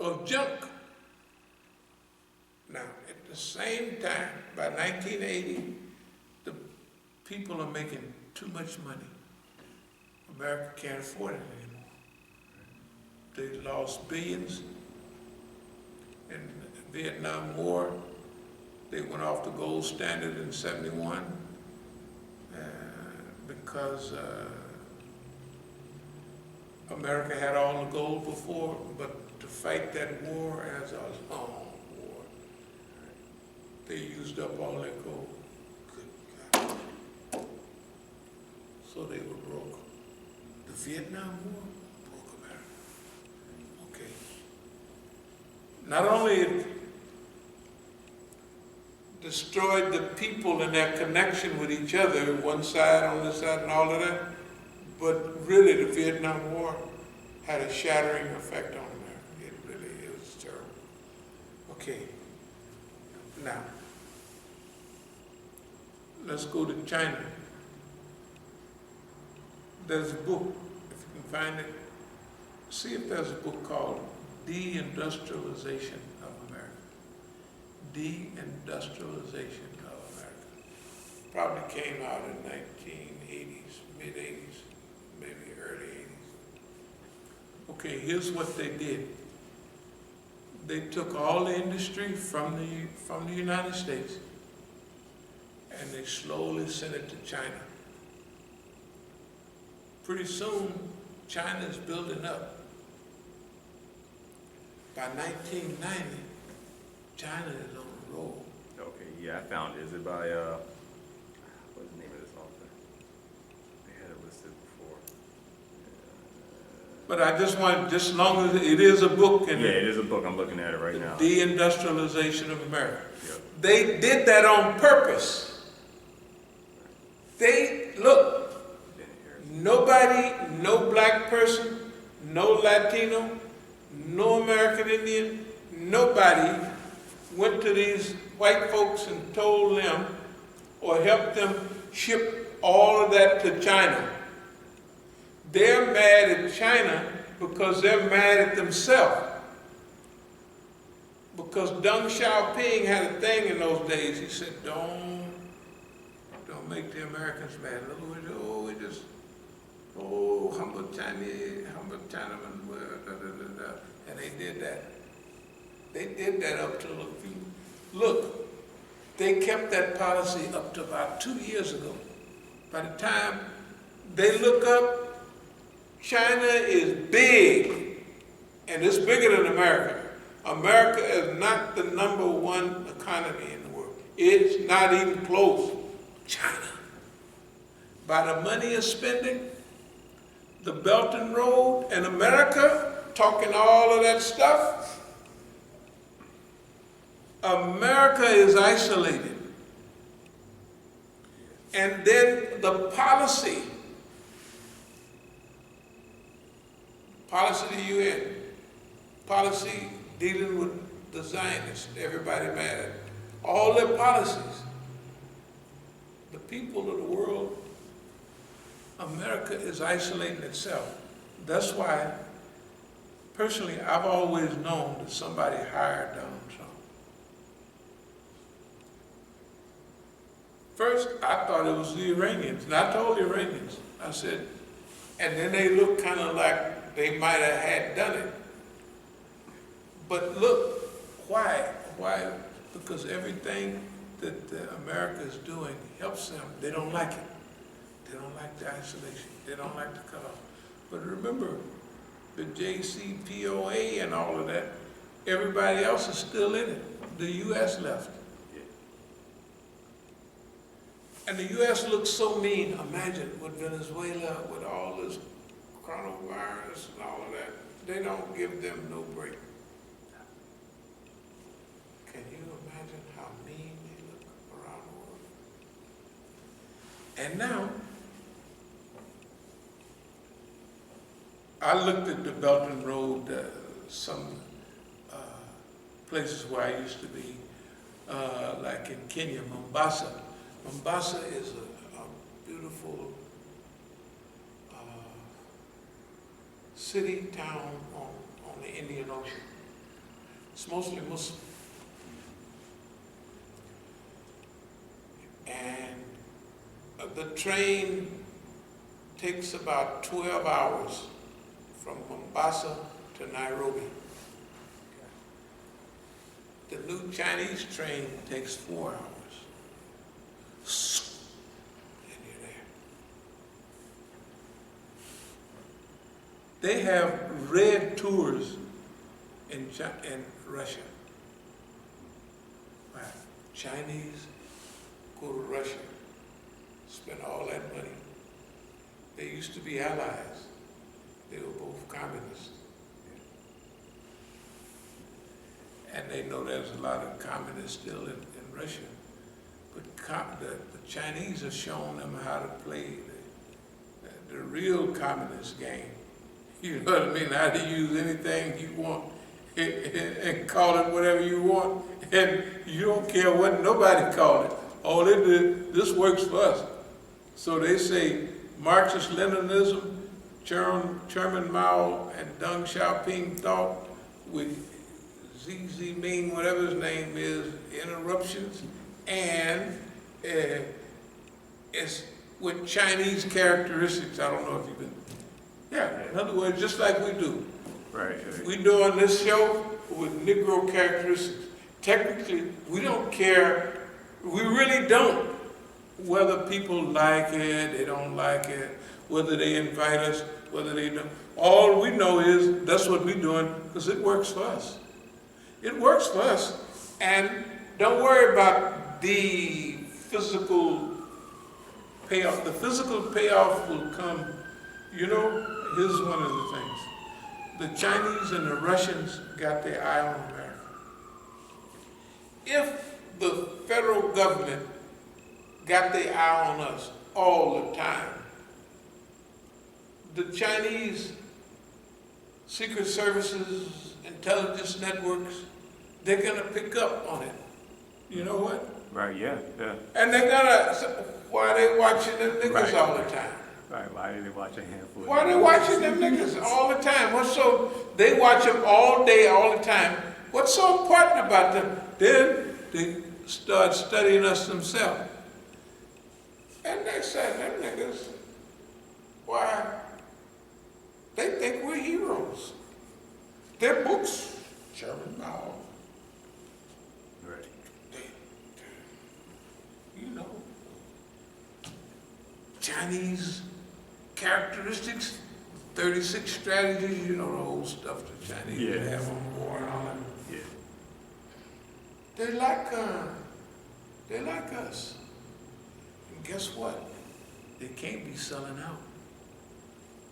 of junk. Now, at the same time, by 1980, the people are making too much money. America can't afford it anymore. They lost billions. In the Vietnam War, they went off the gold standard in '71 because America had all the gold before, but to fight that war as a long war, they used up all their gold. Good God. So they were broke. The Vietnam War broke America. Okay. Not only it destroyed the people and their connection with each other, one side on this side and all of that, but really the Vietnam War had a shattering effect on America. It really is terrible. Okay, now, let's go to China. There's a book, if you can find it, see if there's a book called De-Industrialization of America. De-Industrialization of America. Probably came out in 1980s, mid-80s, maybe early 80s. Okay, here's what they did. They took all the industry from the United States and they slowly sent it to China. Pretty soon, China's building up. By 1990, China is on the roll. Okay, yeah, I found it. Is it by, what's the name of this author? They had it listed before. But I just want, just as long as it is a book. And yeah, it is a book. I'm looking at it right now. De-Industrialization of America. Yep. They did that on purpose. Look, nobody, no black person, no Latino, no American Indian, nobody went to these white folks and told them or helped them ship all of that to China. They're mad at China because they're mad at themselves. Because Deng Xiaoping had a thing in those days. He said, don't make the Americans mad. In other words, humble Chinese, humble Chinaman, and they did that. They did that up to look, they kept that policy up to about 2 years ago. By the time they look up, China is big, and it's bigger than America. America is not the #1 economy in the world. It's not even close. China. By the money it's spending, the Belt and Road, and America talking all of that stuff, America is isolated. And then the policy of the UN, policy dealing with the Zionists, everybody mad at all their policies. The people of the world, America is isolating itself. That's why, personally, I've always known that somebody hired Donald Trump. First, I thought it was the Iranians, and I told the Iranians, I said, and then they looked kind of like they might have had done it. But look, why? Why? Because everything that America is doing helps them. They don't like it. They don't like the isolation. They don't like the cutoff. But remember, the JCPOA and all of that, everybody else is still in it. The U.S. left. And the U.S. looks so mean. Imagine with Venezuela, with all this coronavirus and all of that, they don't give them no break. Can you imagine how mean they look around the world? And now, I looked at the Belt and Road, some places where I used to be, like in Kenya, Mombasa. Mombasa is a beautiful city, town on the Indian Ocean. It's mostly Muslim. And the train takes about 12 hours from Mombasa to Nairobi. The new Chinese train takes 4 hours. And you're there. They have red tours in Russia. Right. Chinese go to Russia, spend all that money. They used to be allies. They were both communists. And they know there's a lot of communists still in Russia. But the Chinese have shown them how to play the real communist game. You know what I mean? How to use anything you want and call it whatever you want. And you don't care what nobody called it. All they did, this works for us. So they say Marxist-Leninism, Chairman Mao and Deng Xiaoping thought with Xi Ming, whatever his name is, interruptions, and it's with Chinese characteristics. I don't know if you've been, yeah, in other words, just like we do. Right. We doing this show with Negro characteristics. Technically, we don't care, we really don't, whether people like it, they don't like it, whether they invite us, whether they don't. All we know is that's what we're doing because it works for us. It works for us. And don't worry about the physical payoff. The physical payoff will come. You know, here's one of the things. The Chinese and the Russians got their eye on America. If the federal government got their eye on us all the time, the Chinese secret services, intelligence networks, they're gonna pick up on it. You know what? Right, yeah. And they're gonna, why are they watching them niggas all the time? Right, why are they watching a handful of Why are they watching them niggas all the time? What's so, they watch them all day, all the time. What's so important about them? Then they start studying us themselves. And they say, them niggas, why? They think we're heroes. Their books, Chairman Mao, Right. you know, Chinese characteristics, 36 strategies, you know, the old stuff the Chinese Yeah. have on war and all that. Yeah. They're like us. And guess what? They can't be selling out.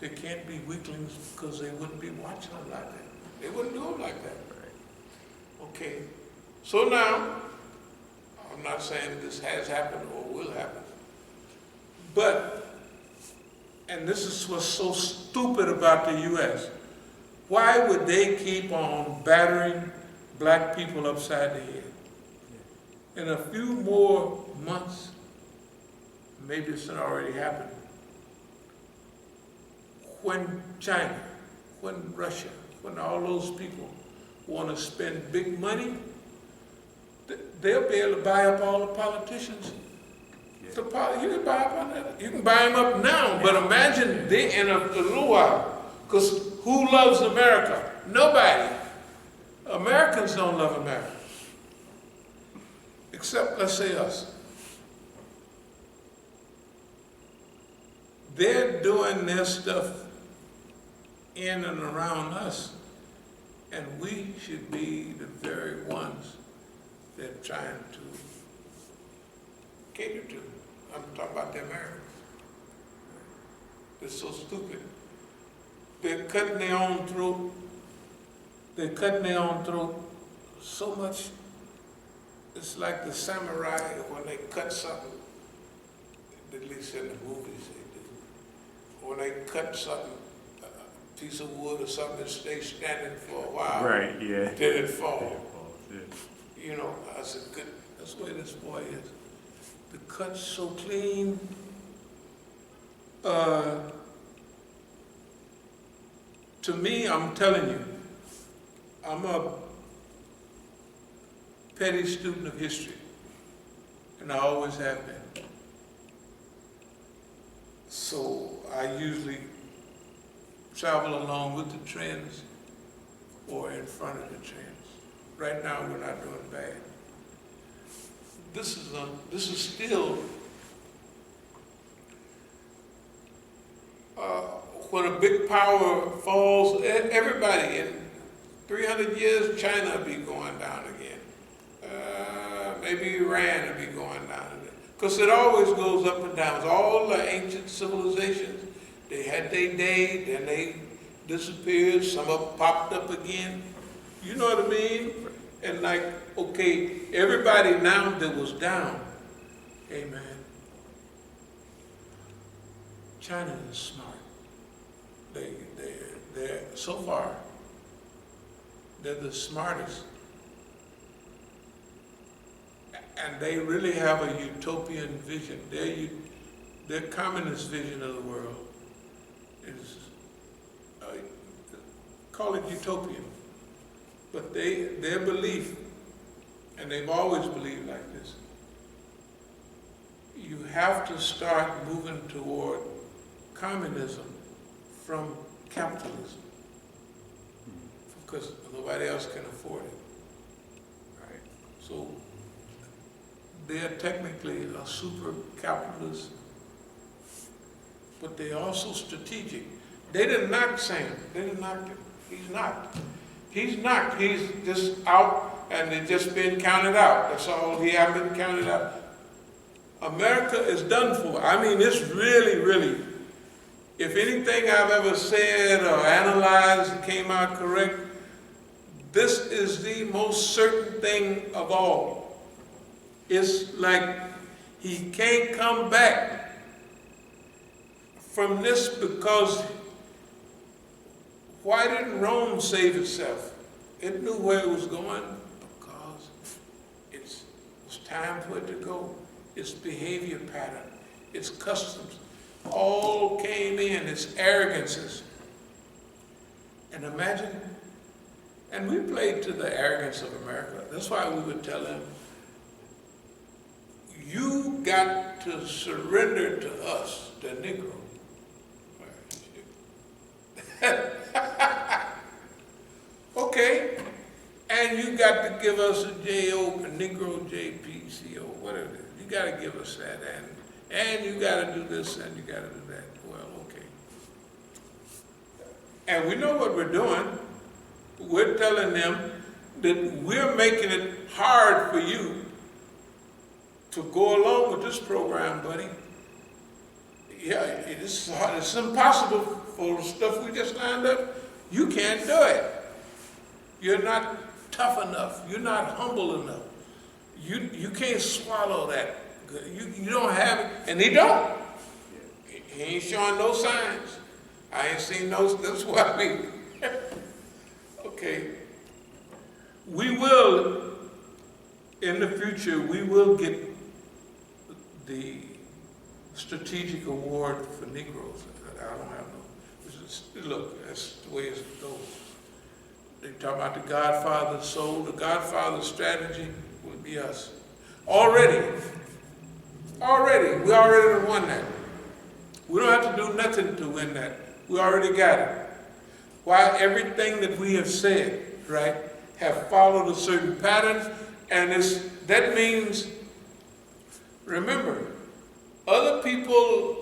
They can't be weaklings because they wouldn't be watching them like that. They wouldn't do them like that. Right. Okay. So now, I'm not saying this has happened or will happen, but, and this is what's so stupid about the U.S., why would they keep on battering black people upside the head? In a few more months, maybe it's already happened, when China, when Russia, when all those people want to spend big money, they'll be able to buy up all the politicians. Yeah. You can buy up on that. You can buy them up now, but imagine they in a little while. Because who loves America? Nobody. Americans don't love America. Except, let's say, us. They're doing their stuff in and around us, and we should be the very ones they're trying to cater to. I'm talking about the Americans. They're so stupid. They're cutting their own throat. They're cutting their own throat so much. It's like the samurai when they cut something, at least in the movies they do. When they cut something, a piece of wood or something that stays standing for a while. Right, yeah. Then it falls. Yeah. You know, I said, good, that's the way this boy is. The cut's so clean. To me, I'm telling you, I'm a petty student of history, and I always have been. So I usually travel along with the trends or in front of the trends. Right now, we're not doing bad. This is still when a big power falls, everybody in 300 years, China will be going down again. Maybe Iran will be going down again. Because it always goes up and down. All the ancient civilizations, they had their day, then they disappeared, some of them popped up again. You know what I mean? And like, okay, everybody now that was down, hey man, China is smart. They're so far, they're the smartest. And they really have a utopian vision. Their communist vision of the world is, call it utopian. But their belief, and they've always believed like this, you have to start moving toward communism from capitalism, because nobody else can afford it. Right? So they're technically a super capitalist, but they're also strategic. They didn't knock Sam. They didn't knock him. He's knocked. He's knocked. He's just out, and it's just been counted out. That's all. He hasn't been counted out. America is done for. I mean, it's really, really, if anything I've ever said or analyzed came out correct, this is the most certain thing of all. It's like he can't come back from this, because why didn't Rome save itself? It knew where it was going, because it was time for it to go. Its behavior pattern, its customs, all came in, its arrogances. And imagine, and we played to the arrogance of America. That's why we would tell them, you got to surrender to us, the Negro. Okay, and you got to give us a J.O., a Negro JPCO, whatever it is. You got to give us that, and you got to do this, and you got to do that. Well, okay. And we know what we're doing. We're telling them that we're making it hard for you to go along with this program, buddy. Yeah, it's hard. It's impossible for the stuff we just lined up. You can't do it. You're not tough enough. You're not humble enough. You can't swallow that. You don't have it, and he don't. He ain't showing no signs. I ain't seen no. That's what I mean. Okay. We will, in the future, we will get the strategic award for Negroes. I don't have no. Look, that's the way it goes. They talk about the Godfather's soul. The Godfather's strategy will be us. Already, we already won that. We don't have to do nothing to win that. We already got it. Why? Everything that we have said, right, have followed a certain pattern, and that means, remember, other people,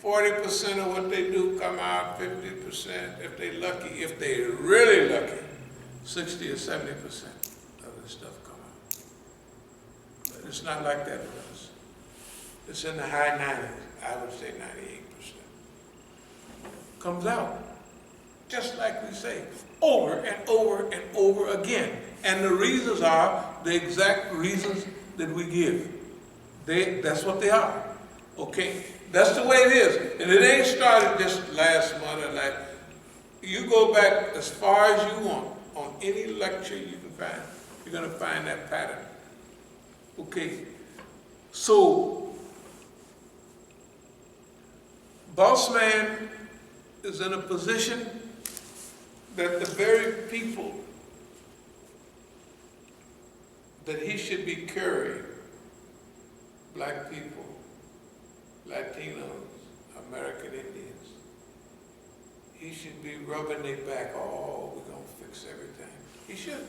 40% of what they do come out, 50%, if they're lucky, if they're really lucky, 60 or 70% of the stuff come out. But it's not like that with us. It's in the high 90s, I would say 98%. Comes out, just like we say, over and over and over again. And the reasons are the exact reasons that we give. That's what they are. Okay, that's the way it is. And it ain't started just last month or like, you go back as far as you want on any lecture you can find. You're going to find that pattern. Okay, so boss man is in a position that the very people that he should be carrying black people, Latinos, American Indians. He should be rubbing their back, oh, we're gonna fix everything. He should.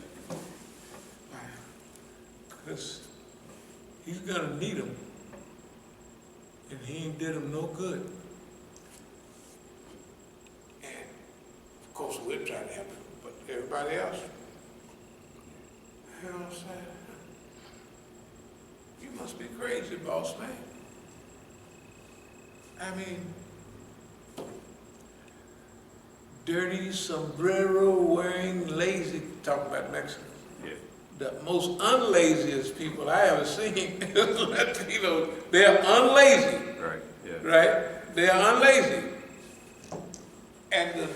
Because he's gonna need them. And he ain't did them no good. And of course we're trying to help him, but everybody else, you know what I'm saying? You must be crazy, boss man. I mean, dirty sombrero wearing, lazy, talking about Mexicans. Yeah. The most unlaziest people I ever seen is Latinos. They're unlazy, Right. Yeah. right? They're unlazy. And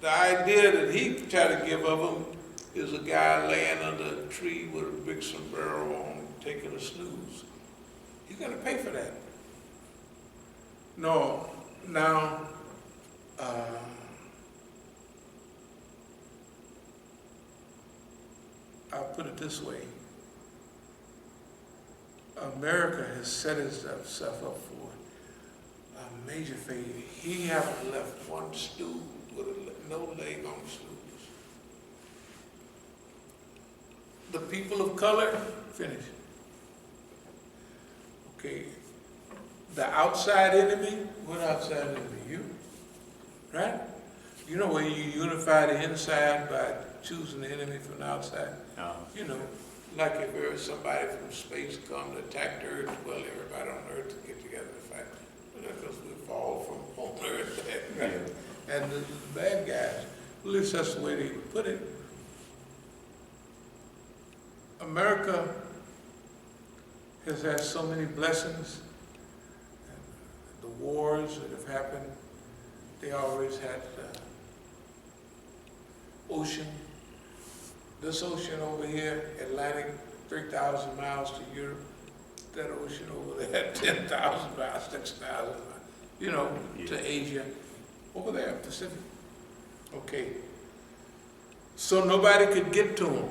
the idea that he tried to give of them is a guy laying under a tree with a big sombrero on, taking a snooze. He's gonna pay for that. No, now, I'll put it this way. America has set itself up for a major failure. He haven't left one stool with no leg on the stools. The people of color, finish. Okay. The outside enemy, what outside enemy? You, right? You know when you unify the inside by choosing the enemy from the outside? You know, like if there was somebody from space come to attack the Earth, well, everybody on Earth to get together to fight. Because we fall from on Earth, right? Yeah. And the bad guys, at least that's the way they would put it. America has had so many blessings. The wars that have happened, they always had ocean. This ocean over here, Atlantic, 3,000 miles to Europe. That ocean over there, 10,000 miles, 6,000 miles, you know, yeah, to Asia. Over there, Pacific. Okay. So nobody could get to them.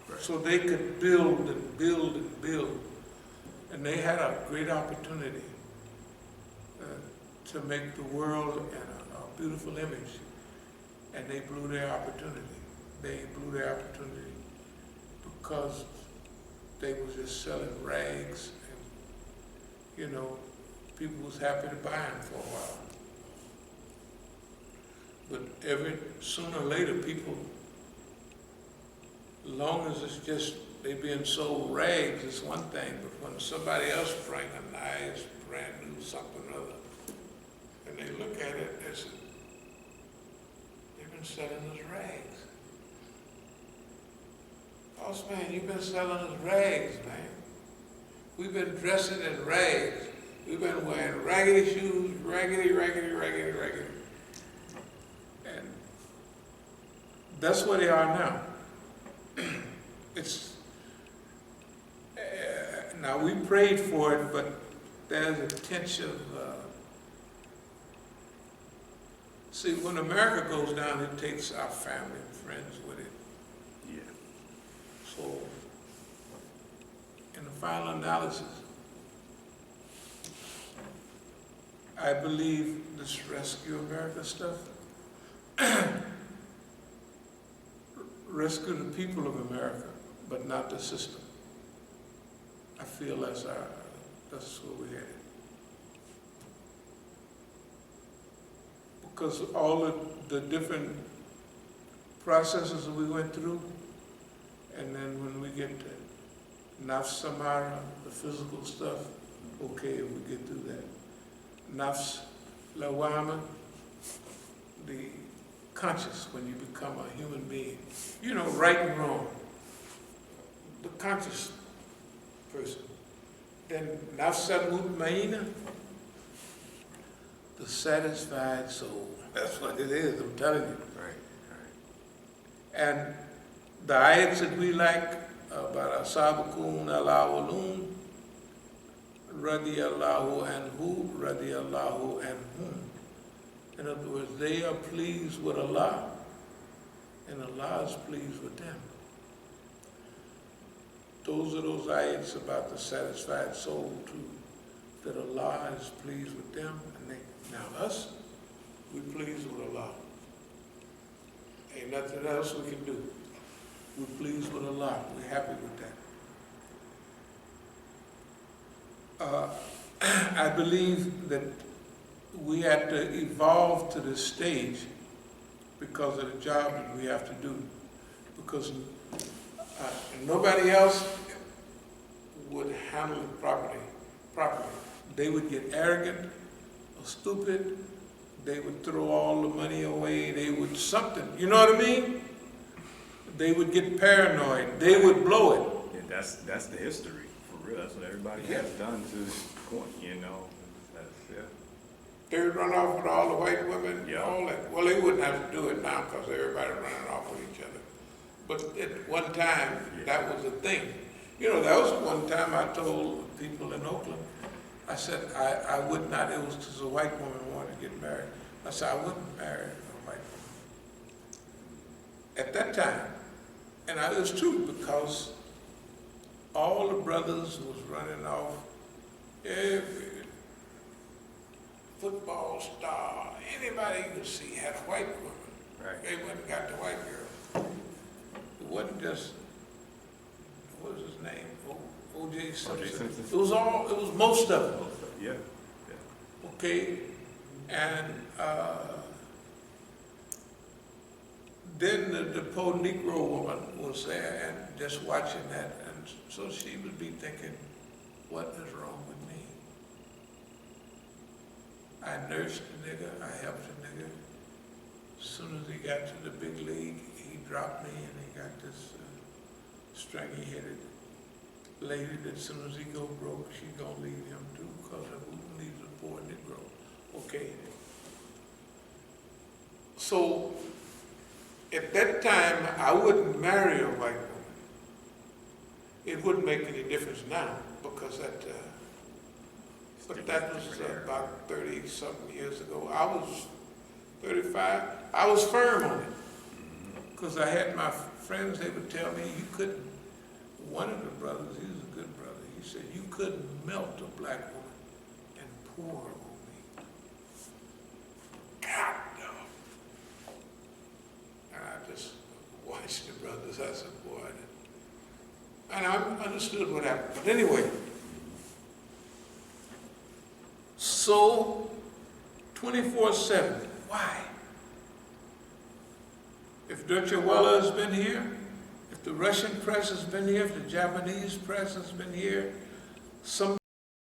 Right. So they could build and build and build. And they had a great opportunity to make the world a beautiful image. And they blew their opportunity. They blew their opportunity because they was just selling rags and, you know, people was happy to buy them for a while. But sooner or later, people, as long as it's just, they being sold rags, it's one thing, but when somebody else bring a nice, brand new something or other, and they look at it, they say, they've been selling us rags. Boss man, you've been selling us rags, man. We've been dressing in rags. We've been wearing raggedy shoes, raggedy. And that's where they are now. It's, now we prayed for it, but there's a tinge of, see, when America goes down, it takes our family and friends with it. Yeah. So, in the final analysis, I believe this Rescue America stuff, rescue the people of America, but not the system. I feel that's where we're headed. Because all of the different processes that we went through, and then when we get to Nafs Samara, the physical stuff, okay, if we get through that. Nafs Lawama, the conscious, when you become a human being. You know, right and wrong. The conscious person. Then Nafs Mutmaina, the satisfied soul. That's what it is, I'm telling you. Right. And the ayats that we like about As-Sabiqun al-Awwalun, radiyallahu anhu, radiyallahu anhum. In other words, they are pleased with Allah, and Allah is pleased with them. those are those ayats about the satisfied soul too, that Allah is pleased with them, and now us, we pleased with Allah. Ain't nothing else we can do. We're pleased with Allah. We're happy with that. I believe that we have to evolve to this stage because of the job that we have to do. Because nobody else would handle it properly. They would get arrogant or stupid. They would throw all the money away. They would something. You know what I mean? They would get paranoid. They would blow it. Yeah, that's the history, for real. That's what everybody has done to this point, you know. They would run off with all the white women, Yeah. all that. Well, they wouldn't have to do it now because everybody running off with each other. But at one time, that was a thing. You know, that was one time I told people in Oakland, I said, I would not, it was because a white woman wanted to get married. I said, I wouldn't marry a white woman. At that time, and it was true because all the brothers was running off, every football star, anybody you could see had a white woman. Right. They went and got the white girl. It wasn't just, what was his name? O.J. Simpson. It was most of it. Yeah. Okay, and then the poor Negro woman was there and just watching that, and so she would be thinking, what is wrong with me? I nursed the nigga, I helped the nigga. As soon as he got to the big league, he dropped me and he got this stringy-headed lady that as soon as he go broke, she gonna leave him too, because who leaves a poor Negro? Okay. So, at that time, I wouldn't marry a white woman. It wouldn't make any difference now, because but that was about 30-something years ago. I was 35. I was firm on it, because I had my friends, they would tell me, you couldn't, one of the brothers, he was a good brother, he said, you couldn't melt a black woman and pour her on me. God, no. And I just watched the brothers, I said, boy, and I understood what happened. But anyway, so 24/7, why? If Deutsche Welle has been here, if the Russian press has been here, if the Japanese press has been here, some